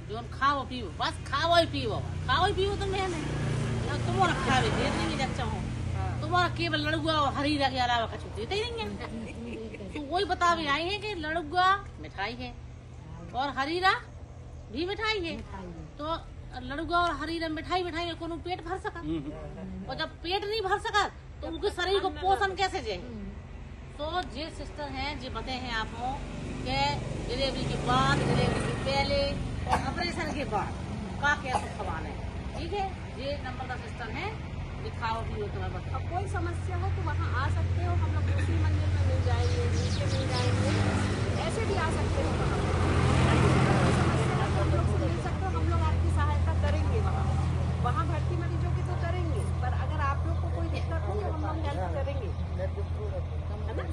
जो खाओ पियो बस खाओ ही पियो तो मैंने तुम्हारा खावे दे नहीं बच्चा हो तुम्हारा केवल लड़ुआ और हरीरा के अलावा कुछ देते ही नहीं है। तो वही बतावे आए हैं कि लड़ुआ मिठाई है और हरीरा भी मिठाई है। तो लड़ुआ और हरीरा मिठाई में कोनो पेट भर सका और जब पेट नहीं भर सका तो उनके शरीर को पोषण कैसे जाए। तो ये सिस्टर हैं जो बते हैं आपको के डिलीवरी के बाद, डिलीवरी के पहले और ऑपरेशन के बाद का कैसे खवाना है। ठीक है, ये नंबर का सिस्टम है, दिखाओ भी हो तुम्हें बताओ। कोई समस्या हो तो वहाँ आ सकते हो, हम लोग दूसरी मंदिर में मिल जाएंगे, नीचे मिल जाएंगे, ऐसे भी आ सकते हो वहाँ। कोई समस्या है तो हम लोग से मिल सकते हो, हम लोग आपकी सहायता करेंगे वहाँ भर्ती मरीजों की तो करेंगे, पर अगर आप लोग को कोई दिक्कत हो तो हम लोग हेल्प करेंगे, है ना।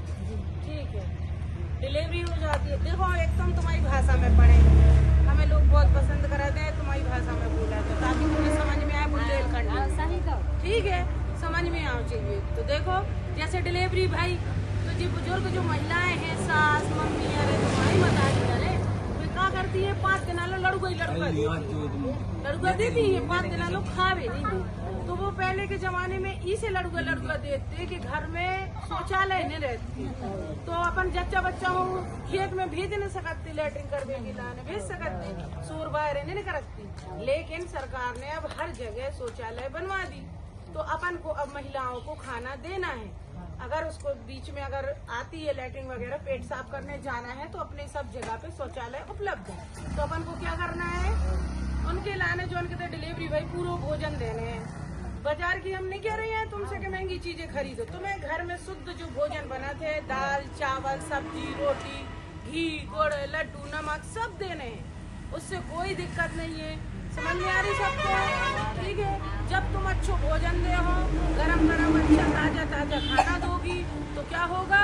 ठीक है, डिलीवरी हो जाती है। देखो एकदम तुम्हारी भाषा में पढ़ेंगे, हमें लोग बहुत पसंद कराते हैं तुम्हारी भाषा में बोला तो ताकि तुम्हें समझ में आए बुंदेलखंड। सही कहो, ठीक है, समझ में आना चाहिए। तो देखो जैसे डिलीवरी भाई तो जी बुजुर्ग जो महिलाएं हैं, सास मम्मी अरे तुम्हारी मतारी अरे वे क्या करती है 5 दिन लड़ुआ देती है, 5 दिन लोग खावे नहीं। तो वो पहले के जमाने में इसे लड़ुआ देते कि घर में शौचालय नहीं रहती, तो अपन जच्चा बच्चा हो खेत में भेज नहीं सकती, लेटरिन कर देगी लाने भेज सकती, सूर बाहर नहीं करती। लेकिन सरकार ने अब हर जगह शौचालय बनवा दी, तो अपन को अब महिलाओं को खाना देना है। अगर उसको बीच में अगर आती है लेटरिन वगैरह पेट साफ करने जाना है तो अपने सब जगह पे शौचालय उपलब्ध है। तो अपन को क्या करना है, उनके लाने जो उनके डिलीवरी भाई पूरा भोजन देने हैं। बाजार की हम नहीं कह रहे हैं तुमसे कि महंगी चीजें खरीदो, तुम्हें घर में शुद्ध जो भोजन बनाते हैं, दाल चावल सब्जी रोटी घी गुड़ लड्डू नमक सब देने हैं, उससे कोई दिक्कत नहीं है। समझ में आ रही सबको, ठीक है। जब तुम अच्छो भोजन दे हो, गरम गरम अच्छा ताजा ताजा खाना दोगी तो क्या होगा,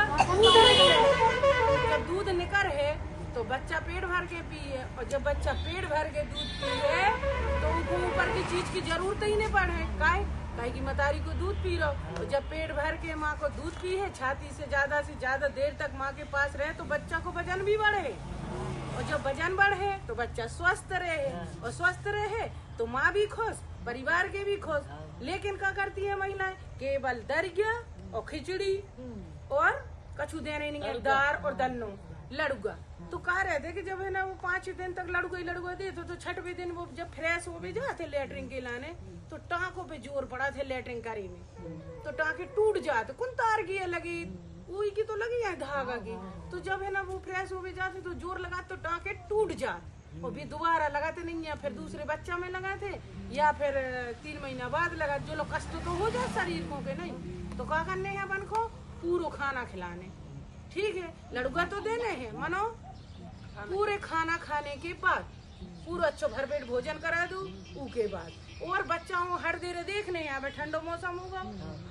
जब दूध निकर है तो बच्चा पेट भर के पिए, और जब बच्चा पेट भर के दूध पिए तो उनको ऊपर की चीज की जरूरत ही नहीं पड़े। काहे की मतारी को दूध पी रहो, तो जब पेट भर के माँ को दूध पी है, छाती से ज्यादा देर तक माँ के पास रहे तो बच्चा को वजन भी बढ़े, और जब वजन बढ़े तो बच्चा स्वस्थ रहे, और स्वस्थ रहे तो माँ भी खुश, परिवार के भी खुश। लेकिन क्या करती है महिलाएं, केवल दरिया और खिचड़ी और कछु देने नहीं, दार और दन्नो लड़ुआ। तो कहा रहते कि जब है ना वो 5 दिन तक लड़ुआ दे तो 6वें दिन वो जब फ्रेश हो भी जाते लेटरिन के लाने तो टाँकों पे जोर पड़ा थे लेटरिन करी में, तो टाँके टूट जाते, कौन तार की लगी उई की तो लगी है धागा की, तो जब है ना वो फ्रेश हो भी जाते तो जोर लगा तो टाँके टूट जाते, और भी दोबारा लगाते नहीं, या फिर दूसरे बच्चा में लगाते या फिर 3 महीना बाद लगा। जो लोग कष्ट तो हो जाए शरीर को के नहीं, तो क्या करने हैं अपन को पूरा खाना खिलाने, ठीक है। लड़ुआ तो देने हैं मनो, पूरे खाना खाने के बाद पूरा अच्छा भरपेट भोजन करा दो, उसके बाद और बच्चाओं हर देर देखने हैं, अब ठंडो मौसम होगा,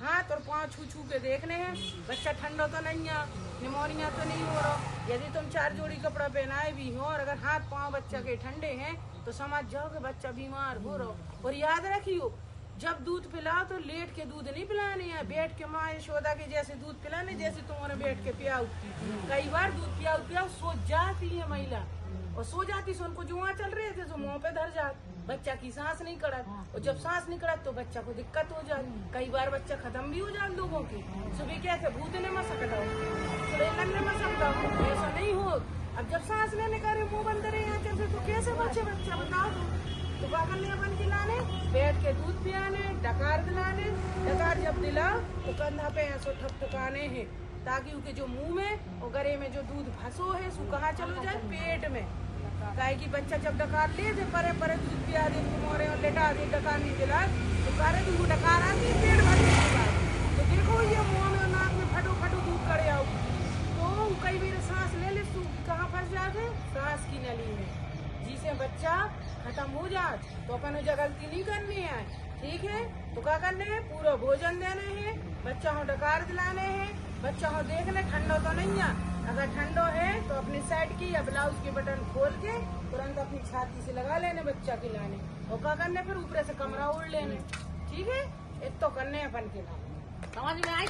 हाथ और पाँव छू के देखने हैं बच्चा ठंडो तो नहीं है, निमोनिया तो नहीं हो रहा। यदि तुम 4 जोड़ी कपड़ा पहनाए भी हो और अगर हाथ पाँव बच्चा के ठंडे हैं तो समझ जाओ कि बच्चा बीमार हो रहा। और याद रखियो, जब दूध पिलाओ तो लेट के दूध नहीं पिलाने हैं, बैठ के माँ यशोदा के जैसे दूध पिलाने, जैसे तुम्हारे बैठ के पियाओ। कई बार दूध पियाओ सो जाती है महिला, और सो जाती से उनको जुआ चल रहे थे तो मुँह पे धर जात, बच्चा की सांस नहीं कड़ा, और जब सांस नहीं कड़ा तो बच्चा को दिक्कत हो जाती। कई बार बच्चा खत्म भी हो जाता लोगों की, सुबह क्या थे भूत ने मसकता हो, सुरेलन ने मसकता हो, ऐसा नहीं हो। अब जब सांस लेने का मुँह बंद रहे यहाँ चलते तो कैसे बच्चे बच्चा बताओ तो क्या करने अपन खिलाने, बैठ के दूध पियाने, डकार दिलाने, डकार जब दिला तो कंधा पे ऐसो ठपठकाने हैं ताकि उनके जो मुंह में और गले में जो दूध फंसो है सो कहाँ चलो जाए, पेट में। काहे की बच्चा जब डकार ले दे परे दूध पिया दे तुम्हारे और लेटा दे, डकार नहीं दिला तो करे दूध डकार आती है पेट भरने के बाद, तो देखो ये मुँह में नाक में फटो दूध करे आओ, तो कई बार सांस ले ले तू कहाँ फंस जाते, सांस की नली में, जिसे बच्चा खत्म हो जाए। तो अपन मुझे गलती नहीं करनी है, ठीक है। तो क्या करने हैं, पूरा भोजन देने हैं, बच्चा हो डकार दिलाने हैं, बच्चा हो देखने ठंडो तो नहीं है, अगर ठंडो है तो अपनी साइड की या ब्लाउज के बटन खोल के तुरंत अपनी छाती से लगा लेने बच्चा के लाने, और क्या करने फिर ऊपर से कमरा ओढ़ लेने, ठीक है। एक तो करने अपन के लाने, समझ में आई?